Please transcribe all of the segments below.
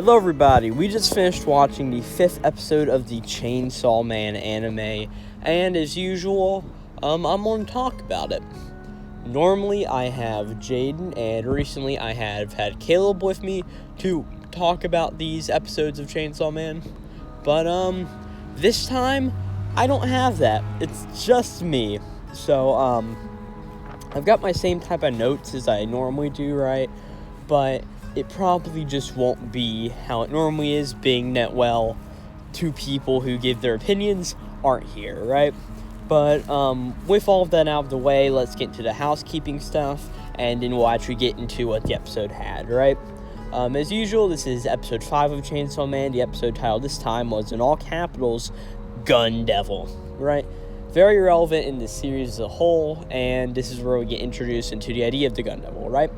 Hello everybody, we just finished watching the 5th episode of the Chainsaw Man anime, and as usual, I'm going to talk about it. Normally I have Jaden, and recently I have had Caleb with me to talk about these episodes of Chainsaw Man, but this time, I don't have that. It's just me. So, I've got my same type of notes as I normally do, right? But it probably just won't be how it normally is, being that, well, two people who give their opinions aren't here, right? But with all of that out of the way, let's get into the housekeeping stuff, and then we'll actually get into what the episode had, right? As usual, this is episode 5 of Chainsaw Man. The episode title this time was, in all capitals, Gun Devil, right? Very relevant in the series as a whole, and this is where we get introduced into the idea of the Gun Devil, right?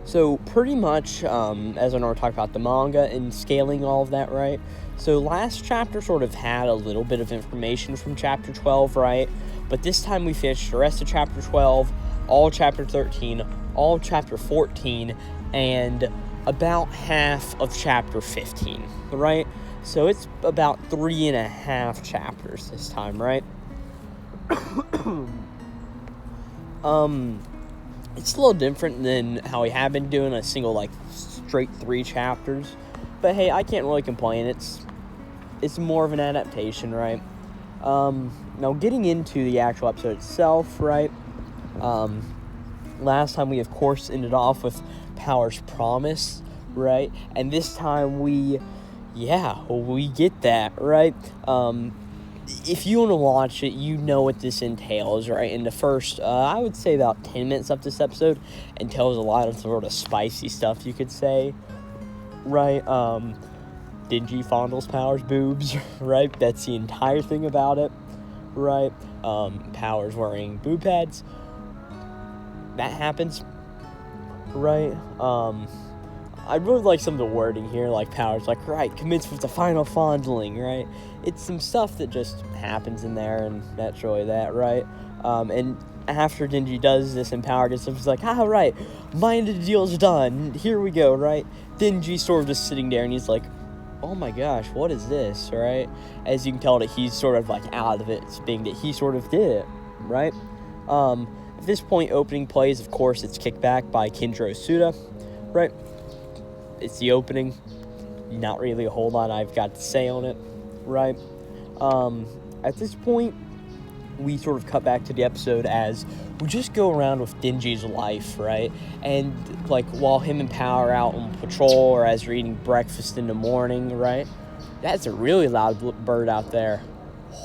So pretty much, as I know, we're talking about the manga and scaling all of that, right? So last chapter sort of had a little bit of information from chapter 12, right? But this time we finished the rest of chapter 12, all chapter 13, all chapter 14, and about half of chapter 15, right? So it's about 3.5 chapters this time, right? It's a little different than how we have been doing a single, straight 3 chapters. But hey, I can't really complain. It's more of an adaptation, right? Now, getting into the actual episode itself, right? Last time we, of course, ended off with Power's promise, right? And this time we get that, right? If you want to watch it, you know what this entails, right? In the first, I would say about 10 minutes of this episode, entails a lot of sort of spicy stuff, you could say, right? Denji fondles Power's boobs, right? That's the entire thing about it, right? Power's wearing boob pads. That happens, right? I really like some of the wording here, like Power's like, right, commence with the final fondling, right? It's some stuff that just happens in there, and that's really that, right? And after Denji does this, and Power gets up, he's like, right, mind the deal's done, here we go, right? Denji's sort of just sitting there, and he's like, oh my gosh, what is this, right? As you can tell that he's sort of like out of it, being that he sort of did it, right? At this point, opening plays, of course, it's kicked back by Kinjiro Suda, right? It's the opening. Not really a whole lot I've got to say on it, right? At this point, we sort of cut back to the episode as we just go around with Denji's life, right? And, while him and Power are out on patrol, or as they're eating breakfast in the morning, right? That's a really loud bird out there.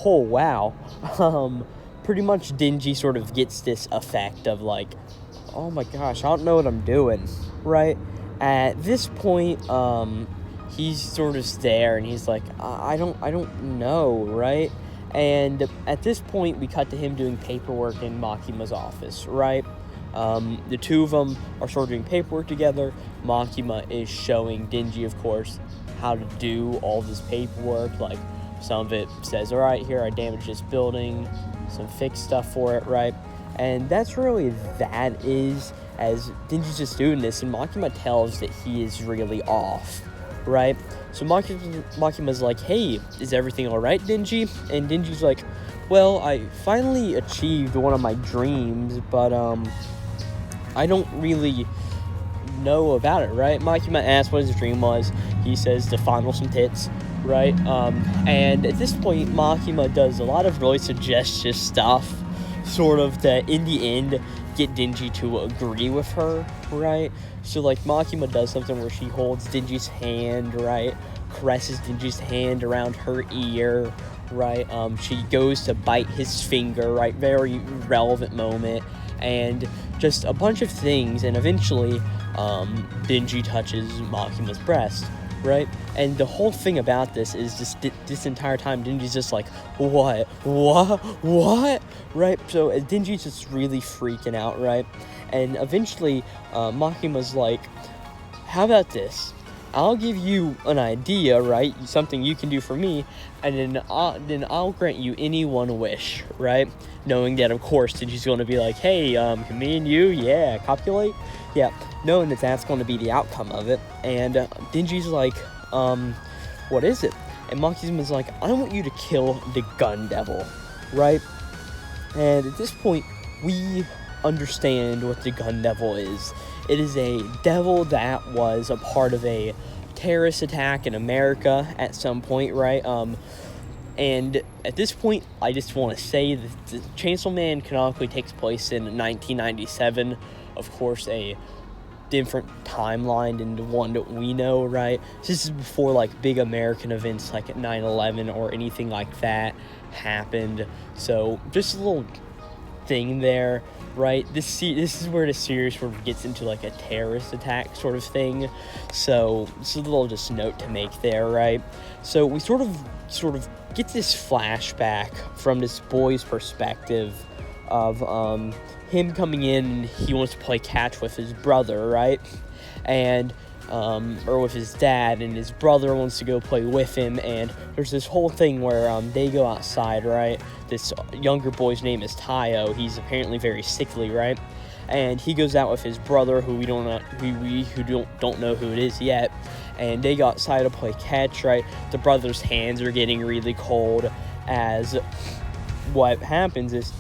Oh, wow. Pretty much Denji sort of gets this effect of, oh my gosh, I don't know what I'm doing, right? At this point, he's sort of there, and he's like, I don't know, right? And at this point, we cut to him doing paperwork in Makima's office, right? The two of them are sort of doing paperwork together. Makima is showing Denji, of course, how to do all this paperwork. Some of it says, all right, here, I damaged this building, some fixed stuff for it, right? And that's really that is, as Denji's just doing this, and Makima tells that he is really off, right? So Makima's like, hey, is everything alright, Denji? And Denji's like, well, I finally achieved one of my dreams, but, I don't really know about it, right? Makima asks what his dream was. He says to fondle some tits, right? And at this point, Makima does a lot of really suggestive stuff, sort of to, in the end, get Denji to agree with her, right? So, Makima does something where she holds Denji's hand, right? Caresses Denji's hand around her ear, right? She goes to bite his finger, right? Very relevant moment. And just a bunch of things, and eventually, Denji touches Makima's breast, right? And the whole thing about this is just this entire time, Denji's just like, what, right? So Denji's just really freaking out, right? And eventually, Makima's like, how about this? I'll give you an idea, right? Something you can do for me, and then I'll grant you any one wish, right? Knowing that, of course, Denji's going to be like, hey, me and you, yeah, copulate? Yeah, knowing that that's going to be the outcome of it. And Denji's like, what is it? And Makima's like, I want you to kill the gun devil, right? And at this point, we understand what the gun devil is. It is a devil that was a part of a terrorist attack in America at some point, right? And at this point, I just want to say that the Chainsaw Man canonically takes place in 1997. Of course, a different timeline than the one that we know, right? This is before, like, big American events like 9/11 or anything like that happened. So, just a little thing there, right? This is where the series sort of gets into, like, a terrorist attack sort of thing. So, it's a little just note to make there, right? So, we sort of get this flashback from this boy's perspective of him coming in, and he wants to play catch with his brother, right? And or with his dad, and his brother wants to go play with him, and there's this whole thing where they go outside, right? This younger boy's name is Tayo. He's apparently very sickly, right? And he goes out with his brother, who we don't know who it is yet, and they go outside to play catch, right? The brother's hands are getting really cold, as what happens is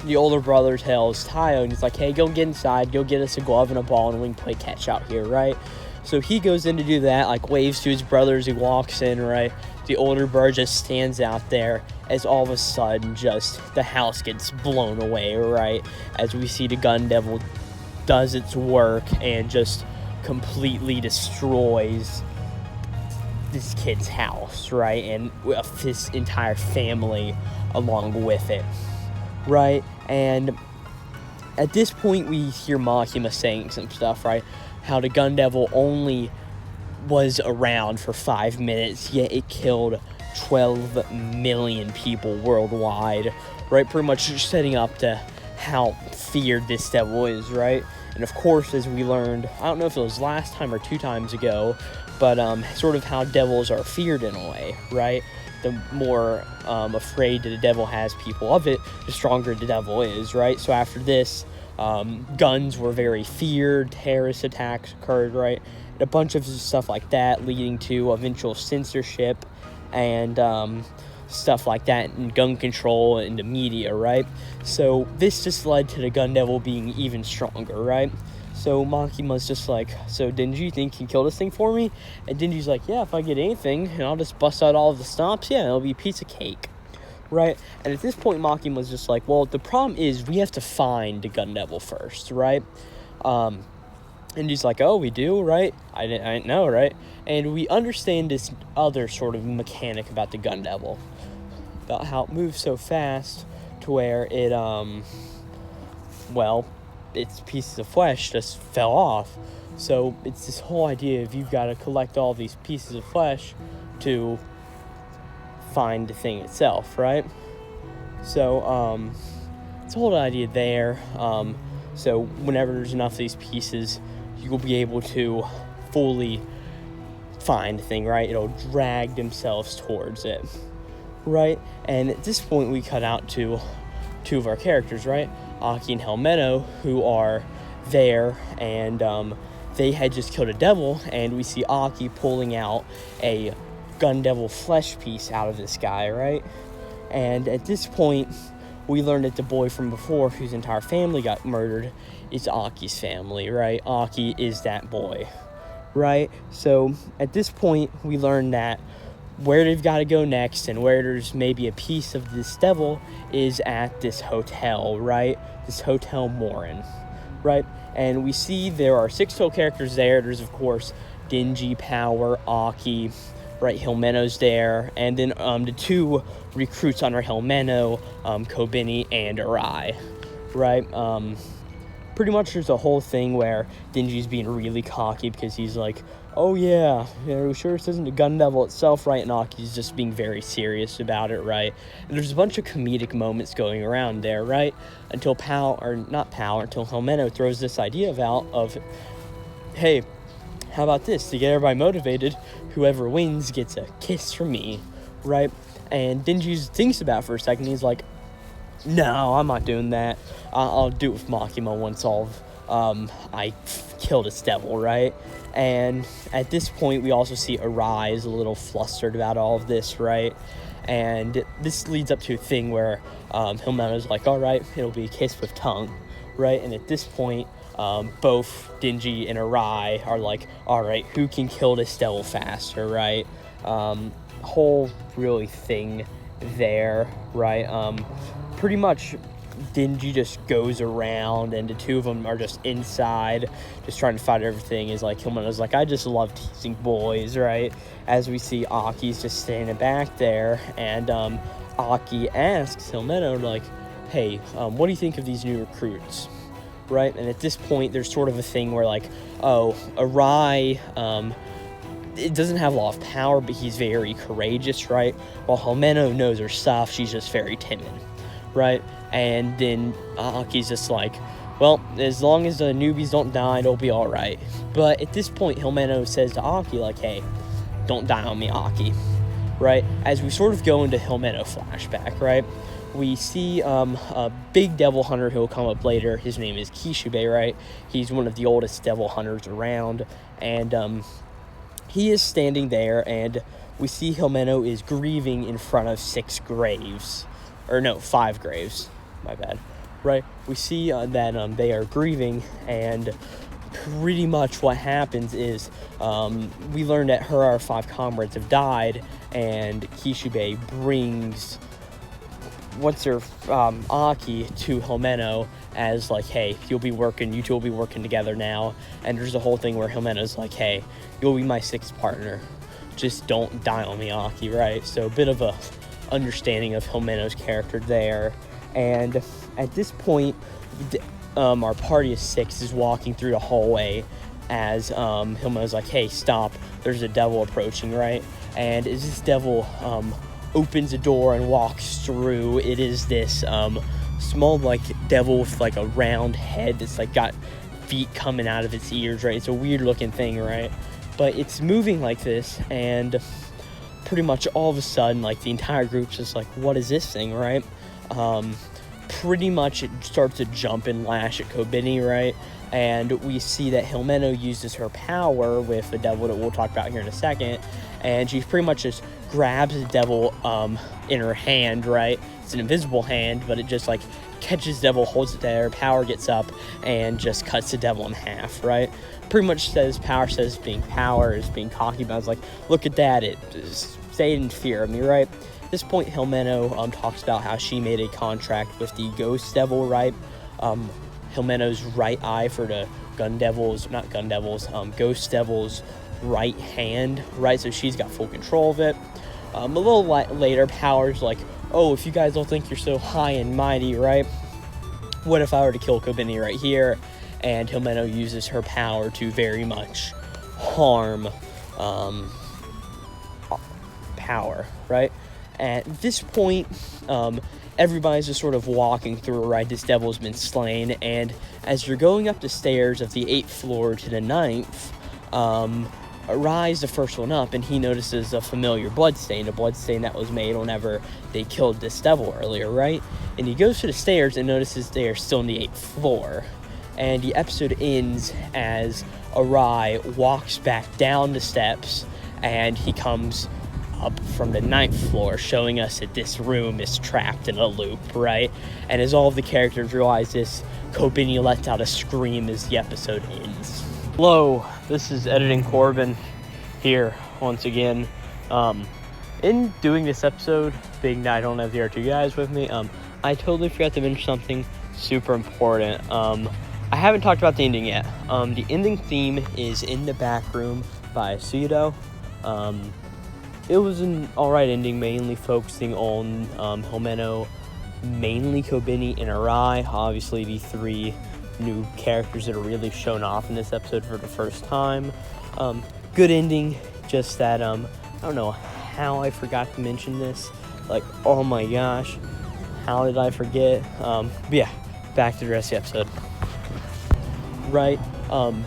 the older brother tells Tayo, and he's like, hey, go get inside, go get us a glove and a ball, and we can play catch out here, right? So he goes in to do that, like, waves to his brother as he walks in, right? The older brother just stands out there, as all of a sudden, just the house gets blown away, right? As we see the gun devil does its work and just completely destroys this kid's house, right? And his entire family along with it, right? And at this point, we hear Makima saying some stuff, right? How the gun devil only was around for 5 minutes, yet it killed 12 million people worldwide, right? Pretty much just setting up to how feared this devil is, right? And of course, as we learned, I don't know if it was last time or 2 times ago, but sort of how devils are feared in a way, right? The more afraid the devil has people of it, the stronger the devil is, right? So after this, guns were very feared, terrorist attacks occurred, right? And a bunch of stuff like that, leading to eventual censorship and stuff like that, and gun control in the media, right? So this just led to the gun devil being even stronger, right? So Makima's just like, so Denji, you think you can kill this thing for me? And Denji's like, yeah, if I get anything, and I'll just bust out all of the stomps, yeah, it'll be a piece of cake, right? And at this point, Makima's just like, well, the problem is we have to find the gun devil first, right? And he's like, oh, we do, right? I didn't know, right? And we understand this other sort of mechanic about the gun devil, about how it moves so fast to where it, its pieces of flesh just fell off. So it's this whole idea of you've got to collect all these pieces of flesh to find the thing itself, right? So it's a whole idea there. So whenever there's enough of these pieces, you will be able to fully find the thing, right? It'll drag themselves towards it, right? And at this point, we cut out to 2 of our characters, right? Aki and Helmeto, who are there, and they had just killed a devil, and we see Aki pulling out a gun devil flesh piece out of this guy, right? And at this point, we learned that the boy from before, whose entire family got murdered, is Aki's family, right? Aki is that boy, right? So at this point, we learn that where they've got to go next, and where there's maybe a piece of this devil, is at this hotel, right? This Hotel Morin, right? And we see there are 6 total characters there. There's, of course, Denji, Power, Aki, right? Helmeno's there. And then the 2 recruits under Helmeno, Kobeni and Arai, right? Pretty much there's a whole thing where Denji's being really cocky because he's like, oh yeah, are we sure this isn't the gun devil itself, right? And Aki's just being very serious about it, right? And there's a bunch of comedic moments going around there, right? Until until Helmeno throws this idea out of, hey, how about this? To get everybody motivated, whoever wins gets a kiss from me, right? And Denji thinks about it for a second. He's like, no, I'm not doing that. I'll do it with Makima once all I killed this devil, right? And at this point, we also see Arai is a little flustered about all of this, right? And this leads up to a thing where Himeno's like, all right, it'll be a kiss with tongue, right? And at this point, both Denji and Arai are like, all right, who can kill this devil faster, right? Whole really thing there, right? Pretty much Denji just goes around, and the two of them are just inside, just trying to fight everything. Is like, Himeno's like, I just love teasing boys, right? As we see Aki's just standing back there, and Aki asks Himeno, like, hey, what do you think of these new recruits, right? And at this point, there's sort of a thing where, like, oh, Arai, it doesn't have a lot of power, but he's very courageous, right? While Himeno knows her stuff, she's just very timid, right? And then Aki's just like, well, as long as the newbies don't die, it'll be all right. But at this point, Himeno says to Aki, like, hey, don't die on me, Aki, right? As we sort of go into Himeno flashback, right? We see a big devil hunter who'll come up later. His name is Kishube, right? He's one of the oldest devil hunters around. And he is standing there, and we see Himeno is grieving in front of 5 graves. My bad, right? We see that they are grieving, and pretty much what happens is we learn that her 5 comrades have died, and Kishube brings Aki to Himeno as like, hey, you two will be working together now. And there's a whole thing where Himeno's like, hey, you'll be my 6th partner, just don't die on me, Aki, right? So a bit of a understanding of Himeno's character there. And at this point, our party of 6 is walking through the hallway as Himeno's like, hey, stop, there's a devil approaching, right? And as this devil opens a door and walks through, it is this small, like, devil with, like, a round head that's, like, got feet coming out of its ears, right? It's a weird looking thing, right? But it's moving like this, and pretty much all of a sudden, like, the entire group's just like, what is this thing, right? Pretty much it starts to jump and lash at Kobeni, right? And we see that Himeno uses her power with the devil that we'll talk about here in a second, and she pretty much just grabs the devil in her hand, right? It's an invisible hand, but it just, like, catches the devil, holds it there, power gets up, and just cuts the devil in half, right? Pretty much power says being cocky, but I was like, look at that, it stayed in fear of me, right? At this point, Himeno talks about how she made a contract with the ghost devil, right? Himeno's right eye for the ghost devil's right hand, right? So she's got full control of it. A little later, Power's like, oh, if you guys don't think you're so high and mighty, right? What if I were to kill Kobeni right here? And Himeno uses her power to very much harm Power, right? At this point, everybody's just sort of walking through, right? This devil's been slain, and as you're going up the stairs of the 8th floor to the 9th, Arai's the first one up, and he notices a familiar bloodstain, a bloodstain that was made whenever they killed this devil earlier, right? And he goes to the stairs and notices they are still on the 8th floor. And the episode ends as Arai walks back down the steps, and he comes up from the 9th floor, showing us that this room is trapped in a loop, right? And as all of the characters realize this, Kobeni lets out a scream as the episode ends. Hello, this is Editing Corbin here once again. In doing this episode, being that I don't have the other 2 guys with me, I totally forgot to mention something super important. I haven't talked about the ending yet. The ending theme is In the Back Room by Sudo. It was an alright ending, mainly focusing on Himeno, mainly Kobeni and Arai, obviously the 3 new characters that are really shown off in this episode for the first time. Good ending, just that, I don't know how I forgot to mention this. Like, oh my gosh, how did I forget? But yeah, back to the rest of the episode. Right,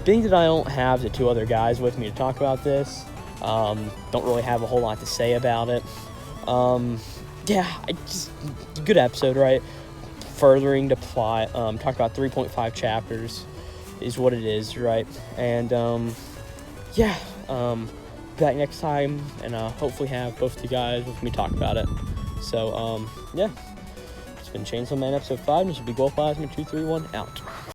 being that I don't have the 2 other guys with me to talk about this, don't really have a whole lot to say about it. Yeah, good episode, right? Furthering the plot, talk about 3.5 chapters. is what it is, right? And yeah, back next time, and hopefully have both you guys with me talk about it. So yeah, it's been Chainsaw Man episode 5. This will be Glowplasma231 out.